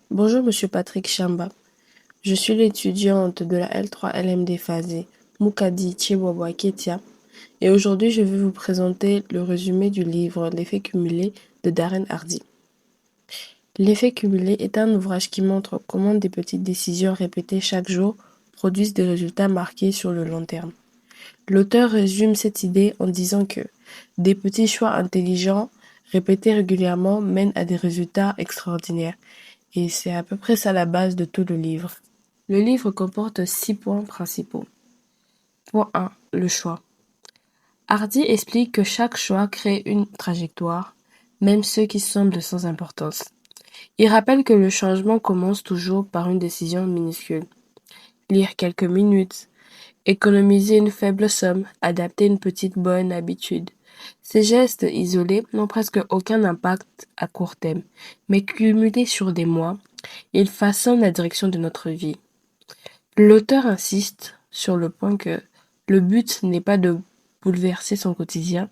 Bonjour Monsieur Patrick Chamba. Je suis l'étudiante de la L3 LMD Phasé, Mukadi Chihuahua Ketia, et aujourd'hui je vais vous présenter le résumé du livre L'effet cumulé de Darren Hardy. L'effet cumulé est un ouvrage qui montre comment des petites décisions répétées chaque jour produisent des résultats marqués sur le long terme. L'auteur résume cette idée en disant que des petits choix intelligents répétés régulièrement mènent à des résultats extraordinaires. Et c'est à peu près ça la base de tout le livre. Le livre comporte 6 points principaux. Point 1. Le choix. Hardy explique que chaque choix crée une trajectoire, même ceux qui semblent sans importance. Il rappelle que le changement commence toujours par une décision minuscule. Lire quelques minutes, économiser une faible somme, adapter une petite bonne habitude. Ces gestes isolés n'ont presque aucun impact à court terme, mais cumulés sur des mois, ils façonnent la direction de notre vie. L'auteur insiste sur le point que le but n'est pas de bouleverser son quotidien,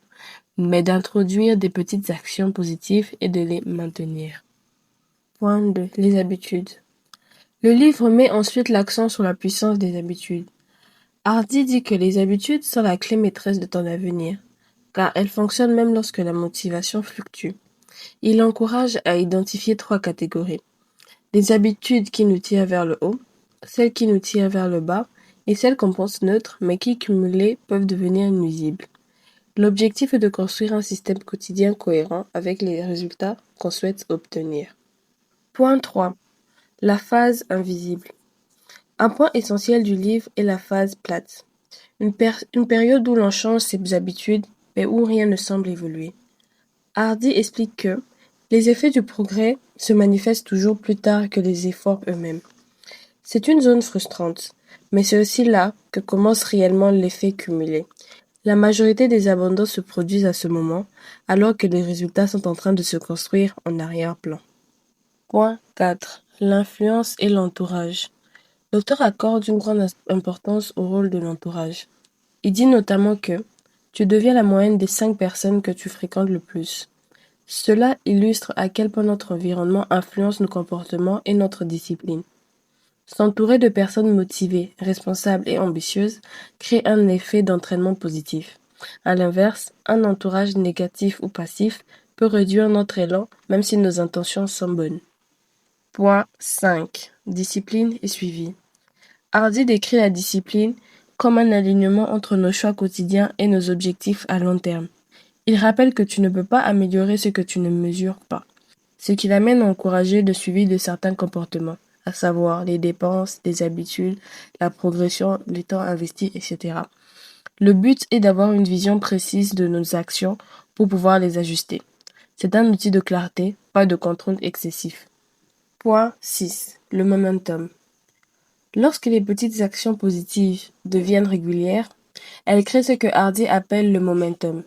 mais d'introduire des petites actions positives et de les maintenir. Point 2. Les habitudes. Le livre met ensuite l'accent sur la puissance des habitudes. Hardy dit que les habitudes sont la clé maîtresse de ton avenir, car elles fonctionnent même lorsque la motivation fluctue. Il encourage à identifier 3 catégories. Les habitudes qui nous tirent vers le haut, celles qui nous tirent vers le bas et celles qu'on pense neutres mais qui cumulées peuvent devenir nuisibles. L'objectif est de construire un système quotidien cohérent avec les résultats qu'on souhaite obtenir. Point 3. La phase invisible. Un point essentiel du livre est la phase plate. Une période où l'on change ses habitudes mais où rien ne semble évoluer. Hardy explique que les effets du progrès se manifestent toujours plus tard que les efforts eux-mêmes. C'est une zone frustrante, mais c'est aussi là que commence réellement l'effet cumulé. La majorité des abandons se produisent à ce moment, alors que les résultats sont en train de se construire en arrière-plan. Point 4. L'influence et l'entourage. L'auteur accorde une grande importance au rôle de l'entourage. Il dit notamment que tu deviens la moyenne des 5 personnes que tu fréquentes le plus. Cela illustre à quel point notre environnement influence nos comportements et notre discipline. S'entourer de personnes motivées, responsables et ambitieuses crée un effet d'entraînement positif. À l'inverse, un entourage négatif ou passif peut réduire notre élan même si nos intentions sont bonnes. Point 5. Discipline et suivi. Hardy décrit la discipline comme un alignement entre nos choix quotidiens et nos objectifs à long terme. Il rappelle que tu ne peux pas améliorer ce que tu ne mesures pas, ce qui l'amène à encourager le suivi de certains comportements, à savoir les dépenses, les habitudes, la progression, le temps investi, etc. Le but est d'avoir une vision précise de nos actions pour pouvoir les ajuster. C'est un outil de clarté, pas de contrôle excessif. Point 6. Le momentum. Lorsque les petites actions positives deviennent régulières, elles créent ce que Hardy appelle le momentum.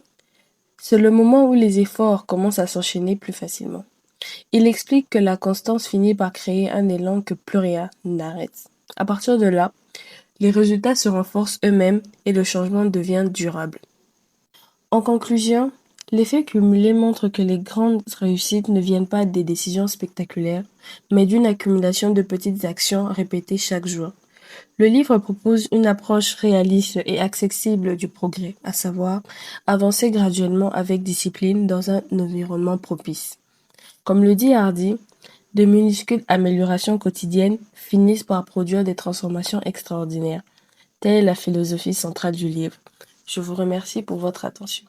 C'est le moment où les efforts commencent à s'enchaîner plus facilement. Il explique que la constance finit par créer un élan que plus rien n'arrête. À partir de là, les résultats se renforcent eux-mêmes et le changement devient durable. En conclusion, l'effet cumulé montre que les grandes réussites ne viennent pas des décisions spectaculaires, mais d'une accumulation de petites actions répétées chaque jour. Le livre propose une approche réaliste et accessible du progrès, à savoir avancer graduellement avec discipline dans un environnement propice. Comme le dit Hardy, de minuscules améliorations quotidiennes finissent par produire des transformations extraordinaires. Telle est la philosophie centrale du livre. Je vous remercie pour votre attention.